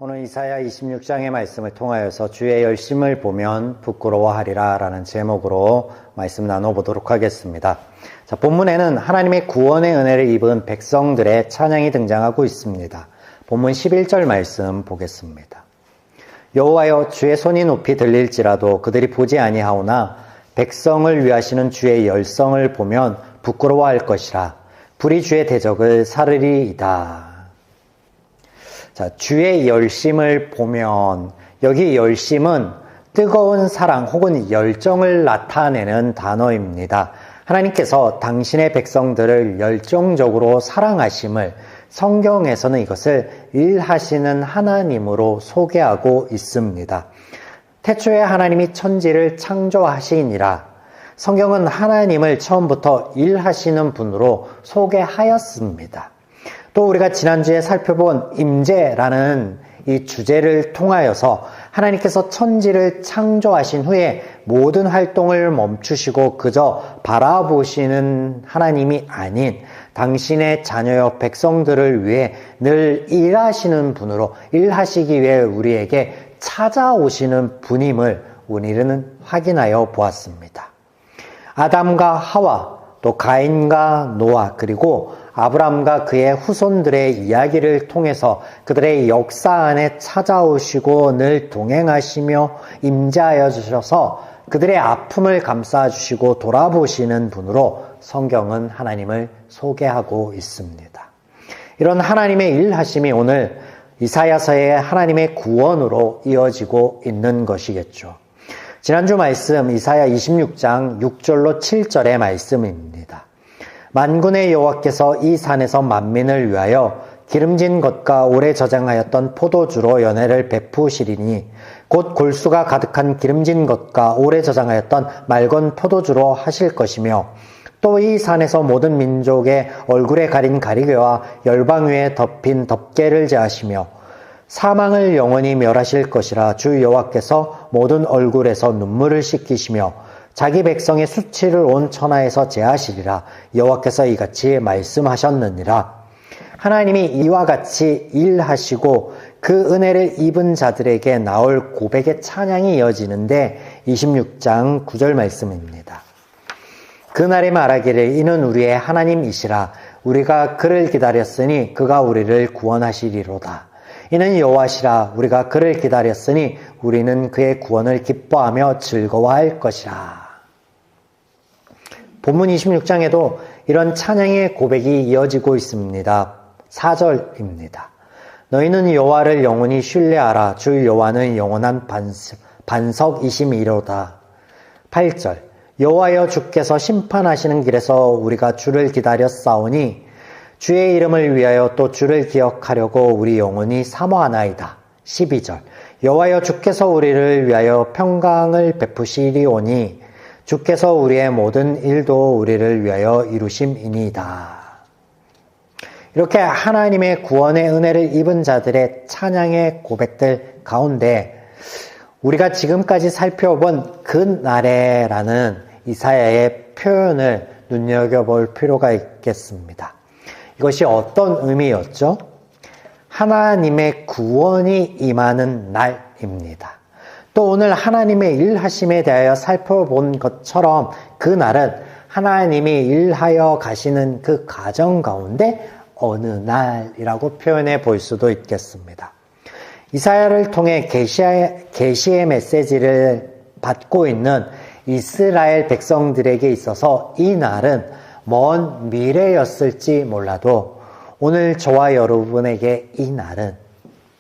오늘 이사야 26장의 말씀을 통하여서 주의 열심을 보면 부끄러워하리라 라는 제목으로 말씀 나눠보도록 하겠습니다. 자, 본문에는 하나님의 구원의 은혜를 입은 백성들의 찬양이 등장하고 있습니다. 본문 11절 말씀 보겠습니다. 여호와여, 주의 손이 높이 들릴지라도 그들이 보지 아니하오나 백성을 위하시는 주의 열성을 보면 부끄러워할 것이라. 불이 주의 대적을 사르리이다. 자, 주의 열심을 보면, 여기 열심은 뜨거운 사랑 혹은 열정을 나타내는 단어입니다. 하나님께서 당신의 백성들을 열정적으로 사랑하심을 성경에서는 이것을 일하시는 하나님으로 소개하고 있습니다. 태초에 하나님이 천지를 창조하시니라. 성경은 하나님을 처음부터 일하시는 분으로 소개하였습니다. 또 우리가 지난주에 살펴본 임재라는 이 주제를 통하여서 하나님께서 천지를 창조하신 후에 모든 활동을 멈추시고 그저 바라보시는 하나님이 아닌 당신의 자녀여 백성들을 위해 늘 일하시는 분으로 일하시기 위해 우리에게 찾아오시는 분임을 우리는 확인하여 보았습니다. 아담과 하와, 또 가인과 노아, 그리고 아브람과 그의 후손들의 이야기를 통해서 그들의 역사 안에 찾아오시고 늘 동행하시며 임재하여 주셔서 그들의 아픔을 감싸주시고 돌아보시는 분으로 성경은 하나님을 소개하고 있습니다. 이런 하나님의 일하심이 오늘 이사야서의 하나님의 구원으로 이어지고 있는 것이겠죠. 지난주 말씀 이사야 26장 6절로 7절의 말씀입니다. 만군의 여호와께서 이 산에서 만민을 위하여 기름진 것과 오래 저장하였던 포도주로 연회를 베푸시리니 곧 골수가 가득한 기름진 것과 오래 저장하였던 맑은 포도주로 하실 것이며 또 이 산에서 모든 민족의 얼굴에 가린 가리개와 열방 위에 덮인 덮개를 제하시며 사망을 영원히 멸하실 것이라. 주 여호와께서 모든 얼굴에서 눈물을 씻기시며 자기 백성의 수치를 온 천하에서 제하시리라. 여호와께서 이같이 말씀하셨느니라. 하나님이 이와 같이 일하시고 그 은혜를 입은 자들에게 나올 고백의 찬양이 이어지는데 26장 9절 말씀입니다. 그날에 말하기를 이는 우리의 하나님이시라. 우리가 그를 기다렸으니 그가 우리를 구원하시리로다. 이는 여호와시라. 우리가 그를 기다렸으니 우리는 그의 구원을 기뻐하며 즐거워할 것이라. 본문 26장에도 이런 찬양의 고백이 이어지고 있습니다. 4절입니다. 너희는 여호와를 영원히 신뢰하라. 주 여호와는 영원한 반석이심이로다. 8절. 여호와여, 주께서 심판하시는 길에서 우리가 주를 기다렸사오니 주의 이름을 위하여 또 주를 기억하려고 우리 영혼이 사모하나이다. 12절. 여호와여, 주께서 우리를 위하여 평강을 베푸시리오니 주께서 우리의 모든 일도 우리를 위하여 이루심이니이다. 이렇게 하나님의 구원의 은혜를 입은 자들의 찬양의 고백들 가운데 우리가 지금까지 살펴본 그날에라는 이사야의 표현을 눈여겨볼 필요가 있겠습니다. 이것이 어떤 의미였죠? 하나님의 구원이 임하는 날입니다. 또 오늘 하나님의 일하심에 대하여 살펴본 것처럼 그날은 하나님이 일하여 가시는 그 과정 가운데 어느 날이라고 표현해 볼 수도 있겠습니다. 이사야를 통해 계시의 메시지를 받고 있는 이스라엘 백성들에게 있어서 이 날은 먼 미래였을지 몰라도 오늘 저와 여러분에게 이 날은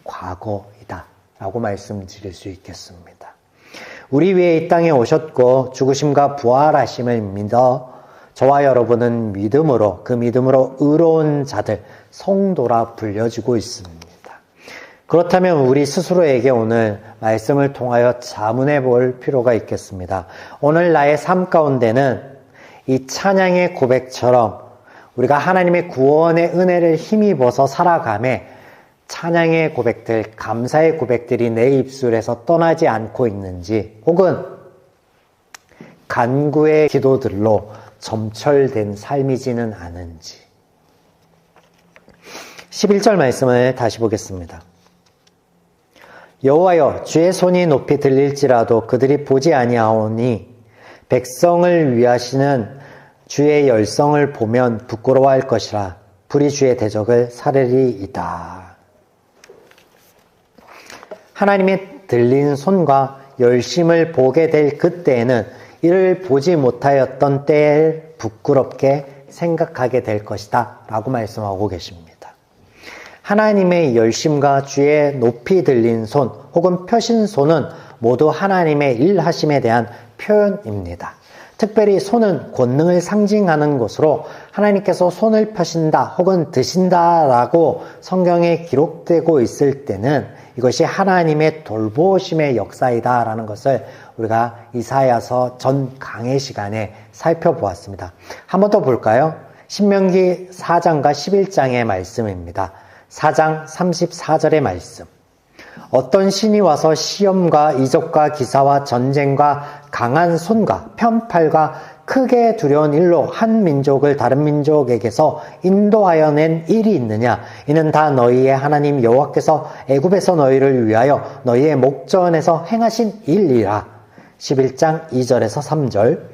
과거이다 라고 말씀드릴 수 있겠습니다. 우리 위에 이 땅에 오셨고 죽으심과 부활하심을 믿어 저와 여러분은 믿음으로 그 믿음으로 의로운 자들 성도라 불려지고 있습니다. 그렇다면 우리 스스로에게 오늘 말씀을 통하여 자문해 볼 필요가 있겠습니다. 오늘 나의 삶 가운데는 이 찬양의 고백처럼 우리가 하나님의 구원의 은혜를 힘입어서 살아가며 찬양의 고백들, 감사의 고백들이 내 입술에서 떠나지 않고 있는지 혹은 간구의 기도들로 점철된 삶이지는 않은지 11절 말씀을 다시 보겠습니다. 여호와여 주의 손이 높이 들릴지라도 그들이 보지 아니하오니 백성을 위하시는 주의 열성을 보면 부끄러워할 것이라. 불이 주의 대적을 사르리이다. 하나님의 들린 손과 열심을 보게 될 그때에는 이를 보지 못하였던 때에 부끄럽게 생각하게 될 것이다 라고 말씀하고 계십니다. 하나님의 열심과 주의 높이 들린 손 혹은 펴신 손은 모두 하나님의 일하심에 대한 표현입니다. 특별히 손은 권능을 상징하는 것으로 하나님께서 손을 펴신다 혹은 드신다 라고 성경에 기록되고 있을 때는 이것이 하나님의 돌보심의 역사이다 라는 것을 우리가 이사야서 전 강의 시간에 살펴보았습니다. 한 번 더 볼까요? 신명기 4장과 11장의 말씀입니다. 4장 34절의 말씀. 어떤 신이 와서 시험과 이적과 기사와 전쟁과 강한 손과 편팔과 크게 두려운 일로 한 민족을 다른 민족에게서 인도하여 낸 일이 있느냐? 이는 다 너희의 하나님 여호와께서 애굽에서 너희를 위하여 너희의 목전에서 행하신 일이라. 11장 2절에서 3절.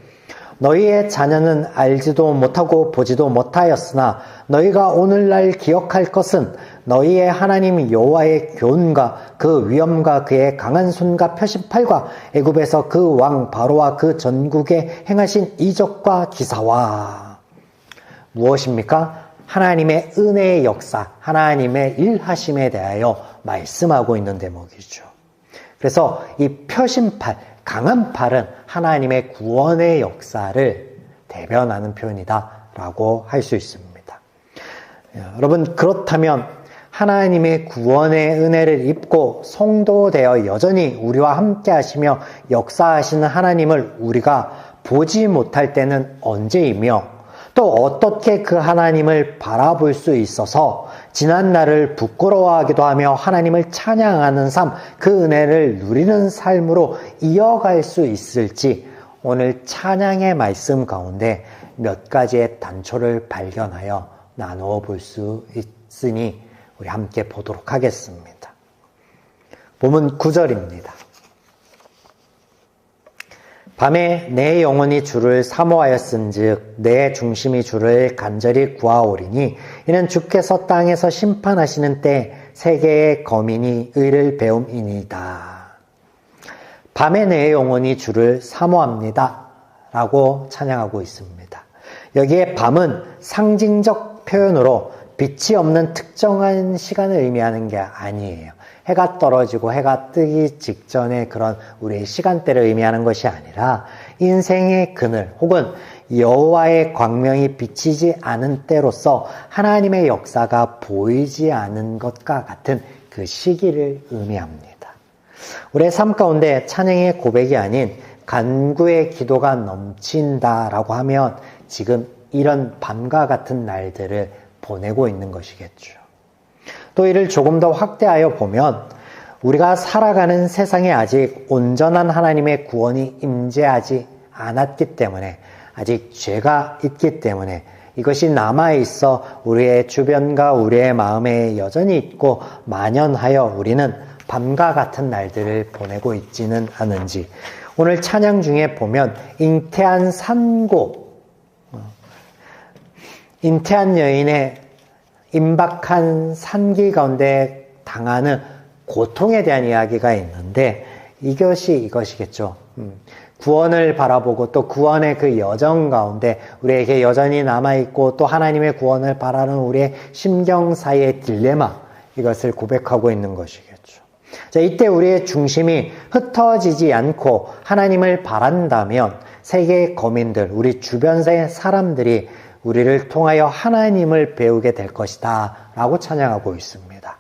너희의 자녀는 알지도 못하고 보지도 못하였으나 너희가 오늘날 기억할 것은 너희의 하나님 여호와의 교훈과 그 위엄과 그의 강한 손과 펴신 팔과 애굽에서 그 왕 바로와 그 전국에 행하신 이적과 기사와. 무엇입니까? 하나님의 은혜의 역사, 하나님의 일하심에 대하여 말씀하고 있는 대목이죠. 그래서 이 펴신 팔, 강한 팔은 하나님의 구원의 역사를 대변하는 표현이다 라고 할 수 있습니다. 여러분, 그렇다면 하나님의 구원의 은혜를 입고 성도되어 여전히 우리와 함께 하시며 역사하시는 하나님을 우리가 보지 못할 때는 언제이며 또 어떻게 그 하나님을 바라볼 수 있어서 지난 날을 부끄러워하기도 하며 하나님을 찬양하는 삶, 그 은혜를 누리는 삶으로 이어갈 수 있을지 오늘 찬양의 말씀 가운데 몇 가지의 단초를 발견하여 나누어 볼 수 있으니 우리 함께 보도록 하겠습니다. 본문 9절입니다. 밤에 내 영혼이 주를 사모하였은즉 내 중심이 주를 간절히 구하오리니 이는 주께서 땅에서 심판하시는 때 세계의 거민이 의를 배움이니이다. 밤에 내 영혼이 주를 사모합니다 라고 찬양하고 있습니다. 여기에 밤은 상징적 표현으로 빛이 없는 특정한 시간을 의미하는 게 아니에요. 해가 떨어지고 해가 뜨기 직전의 그런 우리의 시간대를 의미하는 것이 아니라 인생의 그늘 혹은 여호와의 광명이 비치지 않은 때로서 하나님의 역사가 보이지 않은 것과 같은 그 시기를 의미합니다. 우리의 삶 가운데 찬양의 고백이 아닌 간구의 기도가 넘친다라고 하면 지금 이런 밤과 같은 날들을 보내고 있는 것이겠죠. 또 이를 조금 더 확대하여 보면 우리가 살아가는 세상에 아직 온전한 하나님의 구원이 임재하지 않았기 때문에 아직 죄가 있기 때문에 이것이 남아있어 우리의 주변과 우리의 마음에 여전히 있고 만연하여 우리는 밤과 같은 날들을 보내고 있지는 않은지 오늘 찬양 중에 보면 잉태한 산고 잉태한 여인의 임박한 산기 가운데 당하는 고통에 대한 이야기가 있는데 이것이겠죠. 구원을 바라보고 또 구원의 그 여정 가운데 우리에게 여전히 남아있고 또 하나님의 구원을 바라는 우리의 심경 사이의 딜레마 이것을 고백하고 있는 것이겠죠. 자, 이때 우리의 중심이 흩어지지 않고 하나님을 바란다면 세계의 거민들, 우리 주변의 사람들이 우리를 통하여 하나님을 배우게 될 것이다 라고 찬양하고 있습니다.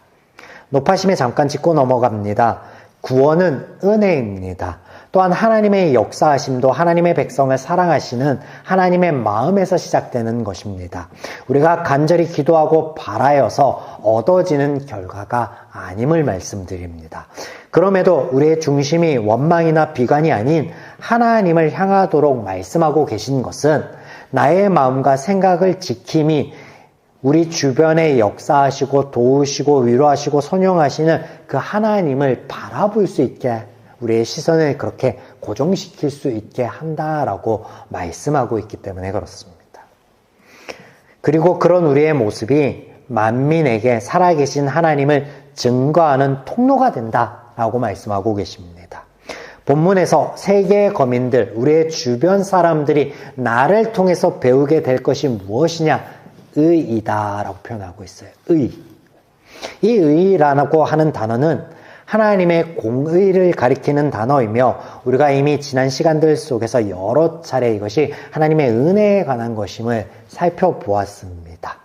높아심에 잠깐 짚고 넘어갑니다. 구원은 은혜입니다. 또한 하나님의 역사하심도 하나님의 백성을 사랑하시는 하나님의 마음에서 시작되는 것입니다. 우리가 간절히 기도하고 바라여서 얻어지는 결과가 아님을 말씀드립니다. 그럼에도 우리의 중심이 원망이나 비관이 아닌 하나님을 향하도록 말씀하고 계신 것은 나의 마음과 생각을 지킴이 우리 주변에 역사하시고 도우시고 위로하시고 선용하시는 그 하나님을 바라볼 수 있게 우리의 시선을 그렇게 고정시킬 수 있게 한다라고 말씀하고 있기 때문에 그렇습니다. 그리고 그런 우리의 모습이 만민에게 살아계신 하나님을 증거하는 통로가 된다라고 말씀하고 계십니다. 본문에서 세계의 거민들, 우리의 주변 사람들이 나를 통해서 배우게 될 것이 무엇이냐? 의이다라고 표현하고 있어요. 의. 이 의라고 하는 단어는 하나님의 공의를 가리키는 단어이며 우리가 이미 지난 시간들 속에서 여러 차례 이것이 하나님의 은혜에 관한 것임을 살펴보았습니다.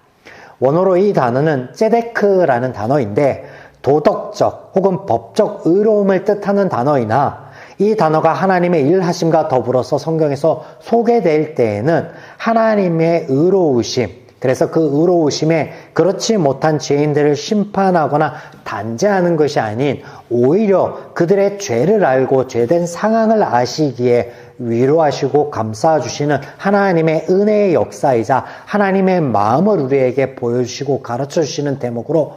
원어로 이 단어는 ጼ데크라는 단어인데 도덕적 혹은 법적 의로움을 뜻하는 단어이나 이 단어가 하나님의 일하심과 더불어서 성경에서 소개될 때에는 하나님의 의로우심, 그래서 그 의로우심에 그렇지 못한 죄인들을 심판하거나 단죄하는 것이 아닌 오히려 그들의 죄를 알고 죄된 상황을 아시기에 위로하시고 감싸주시는 하나님의 은혜의 역사이자 하나님의 마음을 우리에게 보여주시고 가르쳐주시는 대목으로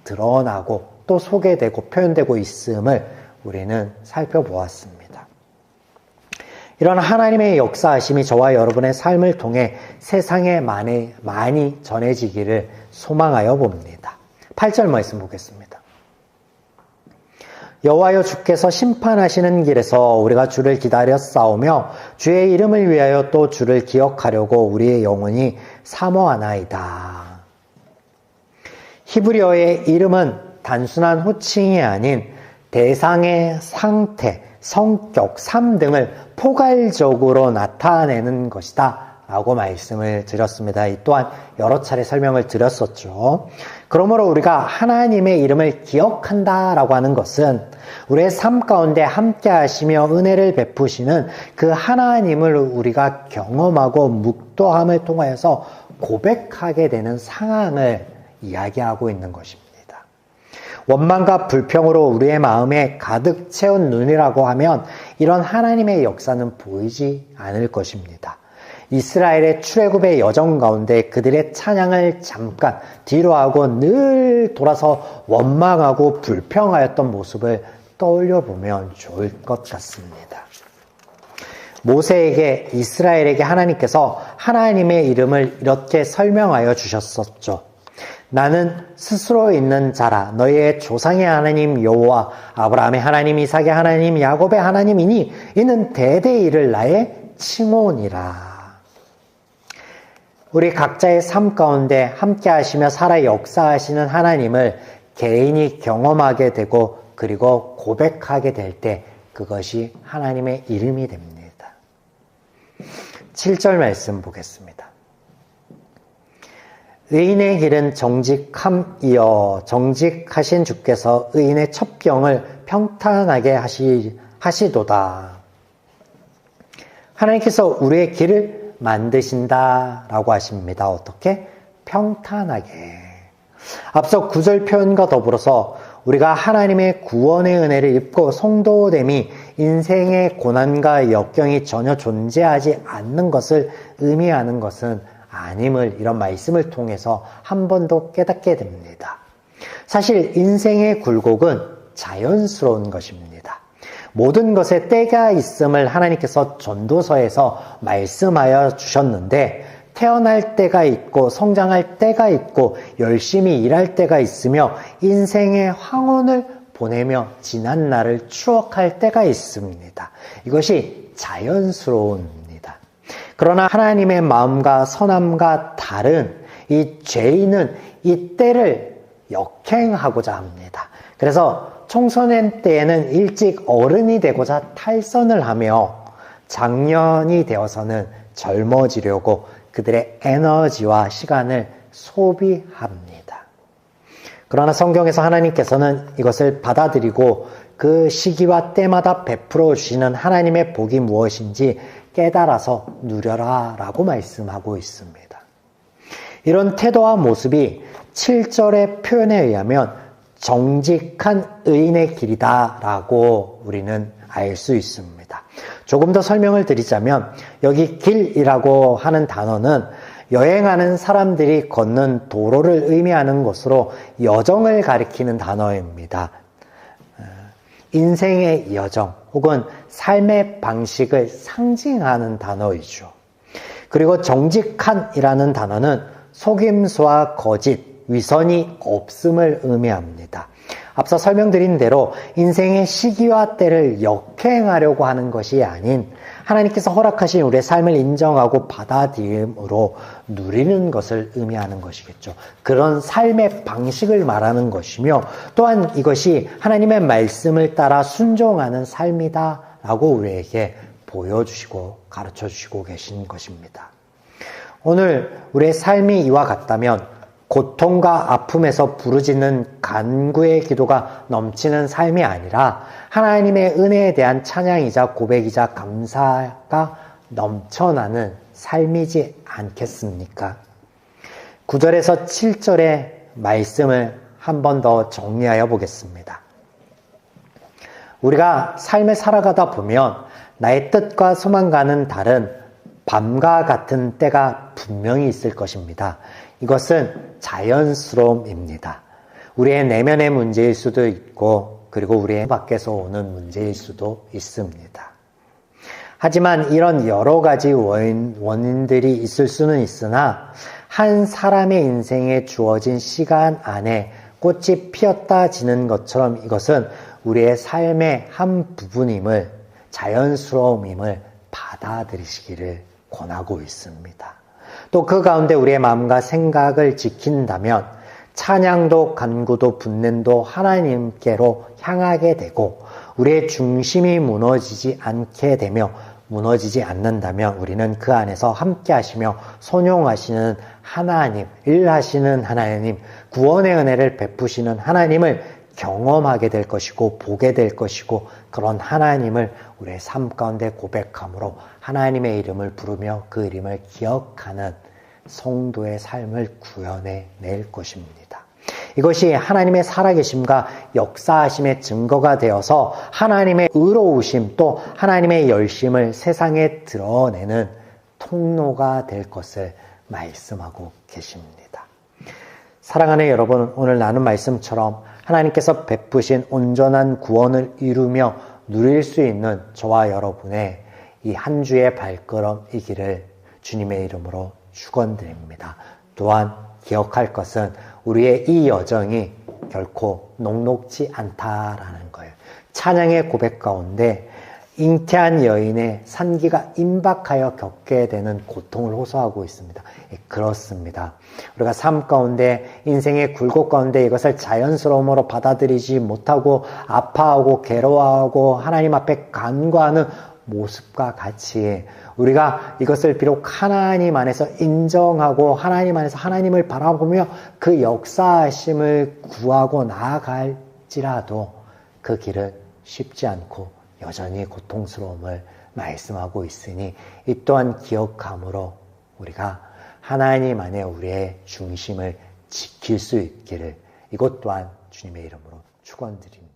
드러나고 또 소개되고 표현되고 있음을 우리는 살펴보았습니다. 이런 하나님의 역사하심이 저와 여러분의 삶을 통해 세상에 많이 전해지기를 소망하여 봅니다. 8절 말씀 보겠습니다. 여호와여 주께서 심판하시는 길에서 우리가 주를 기다려 싸우며 주의 이름을 위하여 또 주를 기억하려고 우리의 영혼이 사모하나이다. 히브리어의 이름은 단순한 호칭이 아닌 대상의 상태, 성격, 삶 등을 포괄적으로 나타내는 것이다 라고 말씀을 드렸습니다. 이 또한 여러 차례 설명을 드렸었죠. 그러므로 우리가 하나님의 이름을 기억한다 라고 하는 것은 우리의 삶 가운데 함께 하시며 은혜를 베푸시는 그 하나님을 우리가 경험하고 묵도함을 통하여서 고백하게 되는 상황을 이야기하고 있는 것입니다. 원망과 불평으로 우리의 마음에 가득 채운 눈이라고 하면 이런 하나님의 역사는 보이지 않을 것입니다. 이스라엘의 출애굽의 여정 가운데 그들의 찬양을 잠깐 뒤로 하고 늘 돌아서 원망하고 불평하였던 모습을 떠올려 보면 좋을 것 같습니다. 모세에게 이스라엘에게 하나님께서 하나님의 이름을 이렇게 설명하여 주셨었죠. 나는 스스로 있는 자라 너희의 조상의 하나님 여호와 아브라함의 하나님 이삭의 하나님 야곱의 하나님이니 이는 대대 이를 나의 칭호니라. 우리 각자의 삶 가운데 함께 하시며 살아 역사하시는 하나님을 개인이 경험하게 되고 그리고 고백하게 될 때 그것이 하나님의 이름이 됩니다. 7절 말씀 보겠습니다. 의인의 길은 정직함이여 정직하신 주께서 의인의 첩경을 평탄하게 하시도다. 하나님께서 우리의 길을 만드신다라고 하십니다. 어떻게? 평탄하게. 앞서 9절 표현과 더불어서 우리가 하나님의 구원의 은혜를 입고 성도됨이 인생의 고난과 역경이 전혀 존재하지 않는 것을 의미하는 것은 아님을 이런 말씀을 통해서 한 번 더 깨닫게 됩니다. 사실 인생의 굴곡은 자연스러운 것입니다. 모든 것에 때가 있음을 하나님께서 전도서에서 말씀하여 주셨는데 태어날 때가 있고 성장할 때가 있고 열심히 일할 때가 있으며 인생의 황혼을 보내며 지난 날을 추억할 때가 있습니다. 이것이 자연스러운 그러나 하나님의 마음과 선함과 다른 이 죄인은 이 때를 역행하고자 합니다. 그래서 청소년 때에는 일찍 어른이 되고자 탈선을 하며 장년이 되어서는 젊어지려고 그들의 에너지와 시간을 소비합니다. 그러나 성경에서 하나님께서는 이것을 받아들이고 그 시기와 때마다 베풀어 주시는 하나님의 복이 무엇인지 깨달아서 누려라 라고 말씀하고 있습니다. 이런 태도와 모습이 7절의 표현에 의하면 정직한 의인의 길이다 라고 우리는 알 수 있습니다. 조금 더 설명을 드리자면 여기 길이라고 하는 단어는 여행하는 사람들이 걷는 도로를 의미하는 것으로 여정을 가리키는 단어입니다. 인생의 여정 혹은 삶의 방식을 상징하는 단어이죠. 그리고 정직한이라는 단어는 속임수와 거짓, 위선이 없음을 의미합니다. 앞서 설명드린 대로 인생의 시기와 때를 역행하려고 하는 것이 아닌 하나님께서 허락하신 우리의 삶을 인정하고 받아들임으로 누리는 것을 의미하는 것이겠죠. 그런 삶의 방식을 말하는 것이며 또한 이것이 하나님의 말씀을 따라 순종하는 삶이다라고 우리에게 보여주시고 가르쳐주시고 계신 것입니다. 오늘 우리의 삶이 이와 같다면 고통과 아픔에서 부르짖는 간구의 기도가 넘치는 삶이 아니라 하나님의 은혜에 대한 찬양이자 고백이자 감사가 넘쳐나는 삶이지 않겠습니까? 9절에서 7절의 말씀을 한 번 더 정리하여 보겠습니다. 우리가 삶을 살아가다 보면 나의 뜻과 소망과는 다른 밤과 같은 때가 분명히 있을 것입니다. 이것은 자연스러움입니다. 우리의 내면의 문제일 수도 있고 그리고 우리의 밖에서 오는 문제일 수도 있습니다. 하지만 이런 여러 가지 원인들이 있을 수는 있으나 한 사람의 인생에 주어진 시간 안에 꽃이 피었다 지는 것처럼 이것은 우리의 삶의 한 부분임을, 자연스러움임을 받아들이시기를 권하고 있습니다. 또 그 가운데 우리의 마음과 생각을 지킨다면 찬양도 간구도 분냄도 하나님께로 향하게 되고 우리의 중심이 무너지지 않게 되며 무너지지 않는다면 우리는 그 안에서 함께 하시며 선용하시는 하나님, 일하시는 하나님, 구원의 은혜를 베푸시는 하나님을 경험하게 될 것이고 보게 될 것이고 그런 하나님을 우리의 삶 가운데 고백함으로 하나님의 이름을 부르며 그 이름을 기억하는 성도의 삶을 구현해낼 것입니다. 이것이 하나님의 살아계심과 역사하심의 증거가 되어서 하나님의 의로우심 또 하나님의 열심을 세상에 드러내는 통로가 될 것을 말씀하고 계십니다. 사랑하는 여러분, 오늘 나눈 말씀처럼 하나님께서 베푸신 온전한 구원을 이루며 누릴 수 있는 저와 여러분의 이 한 주의 발걸음이기를 주님의 이름으로 축원드립니다. 또한 기억할 것은 우리의 이 여정이 결코 녹록지 않다라는 거예요. 찬양의 고백 가운데 잉태한 여인의 산기가 임박하여 겪게 되는 고통을 호소하고 있습니다. 그렇습니다. 우리가 삶 가운데 인생의 굴곡 가운데 이것을 자연스러움으로 받아들이지 못하고 아파하고 괴로워하고 하나님 앞에 간구하는 모습과 같이 우리가 이것을 비록 하나님 안에서 인정하고 하나님 안에서 하나님을 바라보며 그 역사하심을 구하고 나아갈지라도 그 길은 쉽지 않고 여전히 고통스러움을 말씀하고 있으니 이 또한 기억함으로 우리가 하나님 안에 우리의 중심을 지킬 수 있기를 이것 또한 주님의 이름으로 축원드립니다.